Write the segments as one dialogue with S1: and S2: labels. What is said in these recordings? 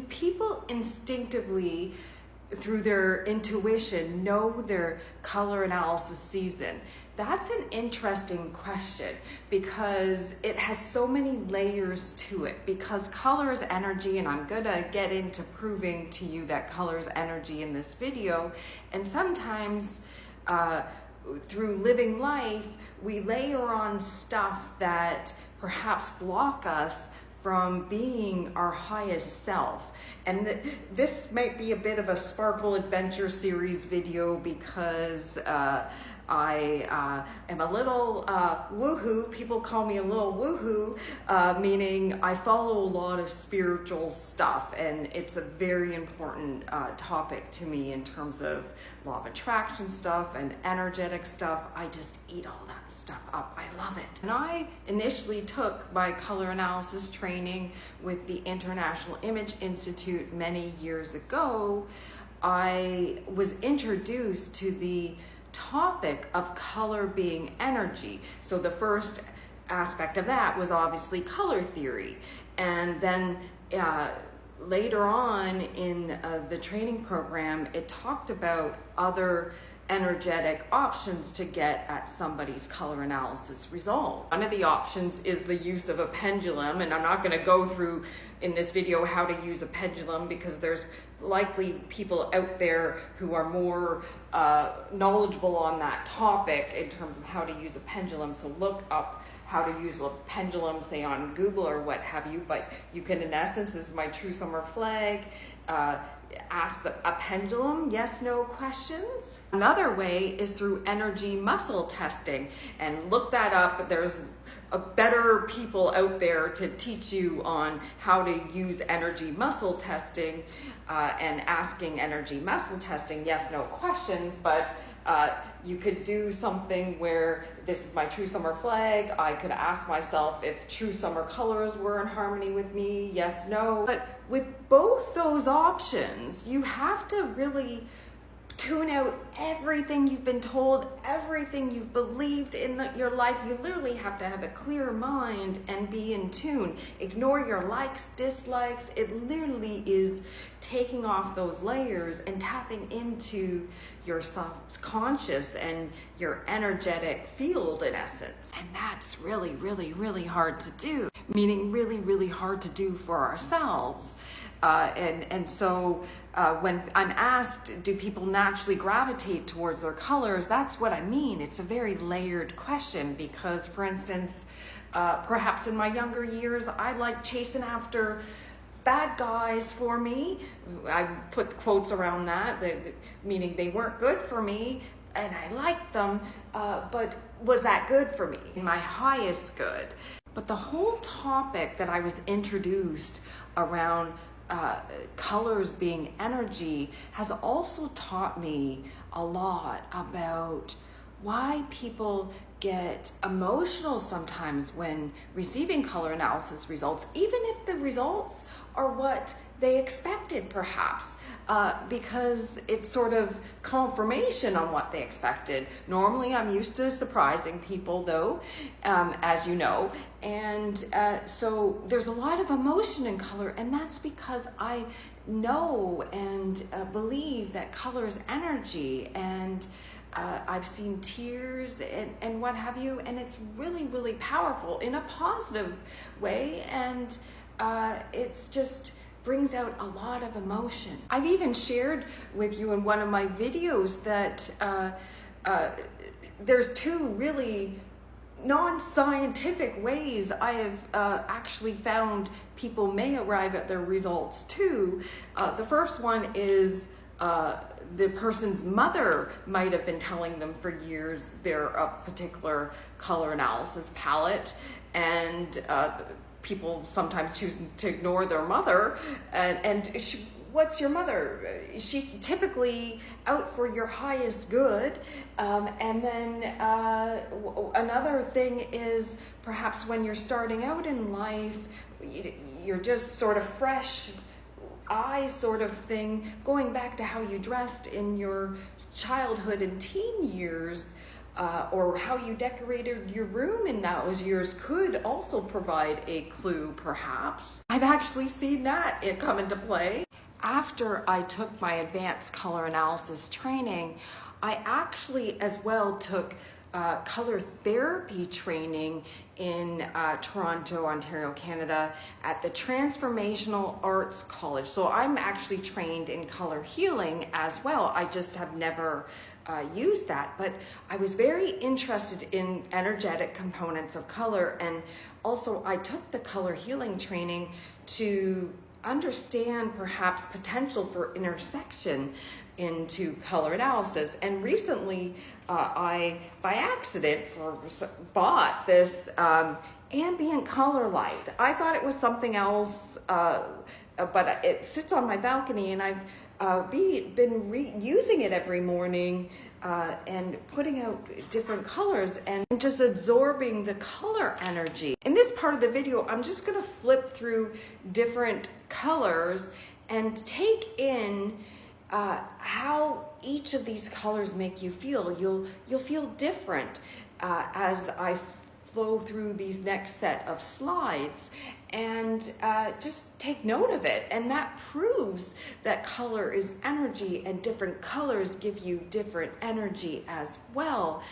S1: People instinctively, through their intuition, know their color analysis season? That's an interesting question because it has so many layers to it. Because color is energy, and I'm gonna get into proving to you that color is energy in this video. And sometimes through living life, we layer on stuff that perhaps block us from being our highest self. And this might be a bit of a Sparkle Adventure series video because I am a little woohoo. People call me a little woohoo, meaning I follow a lot of spiritual stuff, and it's a very important topic to me in terms of law of attraction stuff and energetic stuff. I just eat all that stuff up. I love it. And I initially took my color analysis training with the International Image Institute many years ago. I was introduced to the topic of color being energy. So the first aspect of that was obviously color theory. And then later on in the training program, it talked about other energetic options to get at somebody's color analysis result. One of the options is the use of a pendulum, and I'm not going to go through in this video how to use a pendulum because there's likely people out there who are more knowledgeable on that topic in terms of how to use a pendulum. So look up how to use a pendulum, say on Google or what have you, but you can, in essence, this is my true summer flag, ask a pendulum yes no questions. Another way is through energy muscle testing, and look that up. There's better people out there to teach you on how to use energy muscle testing and asking energy muscle testing yes no questions. But you could do something where this is my true summer flag. I could ask myself if true summer colors were in harmony with me, yes, no. But with both those options, you have to really tune out everything you've been told, everything you've believed in your life. You literally have to have a clear mind and be in tune. Ignore your likes, dislikes. It literally is taking off those layers and tapping into your subconscious and your energetic field, in essence. And that's really, really, really hard to do, meaning really, really hard to do for ourselves. So when I'm asked, do people naturally gravitate towards their colors? That's what I mean. It's a very layered question because, for instance, perhaps in my younger years, I liked chasing after bad guys for me. I put quotes around that, meaning they weren't good for me, and I liked them, but was that good for me? My highest good. But the whole topic that I was introduced around colors being energy has also taught me a lot about why people get emotional sometimes when receiving color analysis results, even if the results are what they expected, perhaps, because it's sort of confirmation on what they expected. Normally, I'm used to surprising people, though, as you know, and so there's a lot of emotion in color, and that's because I know and believe that color is energy, and I've seen tears and what have you, and it's really, really powerful in a positive way, and it's just brings out a lot of emotion. I've even shared with you in one of my videos that there's two really non-scientific ways I have actually found people may arrive at their results too. The first one is the person's mother might have been telling them for years they're a particular color analysis palette, and people sometimes choose to ignore their mother, what's your mother? She's typically out for your highest good. And then another thing is perhaps when you're starting out in life, you're just sort of fresh eyes sort of thing, going back to how you dressed in your childhood and teen years. or how you decorated your room in those years could also provide a clue, perhaps. I've actually seen that come into play. After I took my advanced color analysis training, I actually as well took color therapy training in Toronto, Ontario, Canada at the Transformational Arts College. So I'm actually trained in color healing as well. I just have never used that, but I was very interested in energetic components of color, and also I took the color healing training to understand perhaps potential for intersection into color analysis. And recently I, by accident, bought this ambient color light. I thought it was something else, but it sits on my balcony, and I've been using it every morning and putting out different colors and just absorbing the color energy. In this part of the video, I'm just gonna flip through different colors and take in how each of these colors make you feel. You'll feel different as I flow through these next set of slides, and just take note of it. And that proves that color is energy, and different colors give you different energy as well.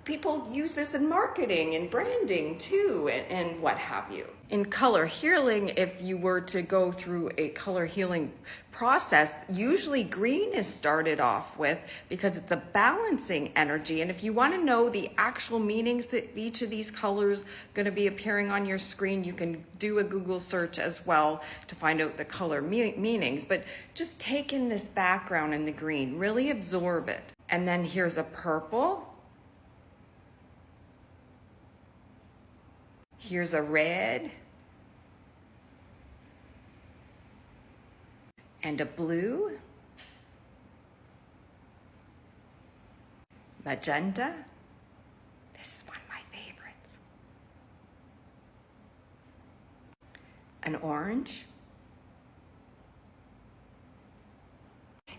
S1: People use this in marketing and branding too, and what have you. In color healing, if you were to go through a color healing process, usually green is started off with because it's a balancing energy. And if you want to know the actual meanings that each of these colors going to be appearing on your screen, you can do a Google search as well to find out the color meanings. But just take in this background in the green, really absorb it. And then here's a purple. Here's a red and a blue, magenta. This is one of my favorites. An orange.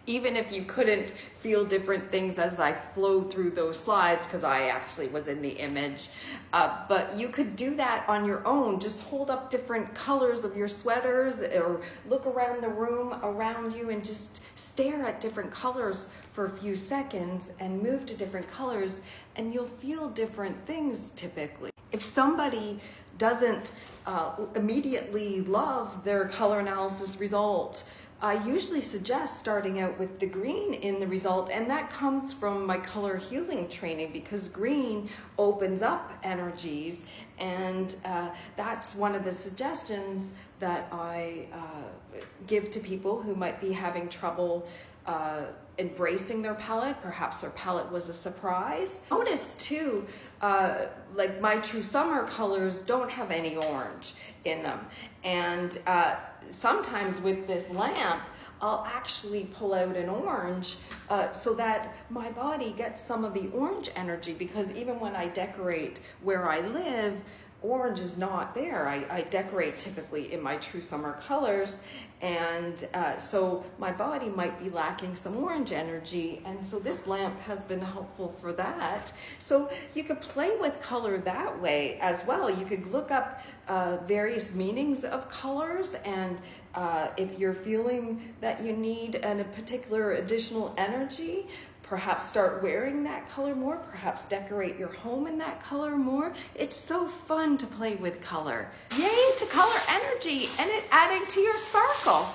S1: Even if you couldn't feel different things as I flowed through those slides, because I actually was in the image, but you could do that on your own. Just hold up different colors of your sweaters, or look around the room around you and just stare at different colors for a few seconds and move to different colors, and you'll feel different things typically. If somebody doesn't immediately love their color analysis result, I usually suggest starting out with the green in the result, and that comes from my color healing training, because green opens up energies, and that's one of the suggestions that I give to people who might be having trouble embracing their palette. Perhaps their palette was a surprise. Notice too, like my True Summer colors don't have any orange in them, and sometimes with this lamp I'll actually pull out an orange so that my body gets some of the orange energy, because even when I decorate where I live, orange is not there. I decorate typically in my True Summer colors, and so my body might be lacking some orange energy, and so this lamp has been helpful for that. So you could play with color that way as well. You could look up various meanings of colors, and if you're feeling that you need a particular additional energy, perhaps start wearing that color more, perhaps decorate your home in that color more. It's so fun to play with color. Yay to color energy and it adding to your sparkle.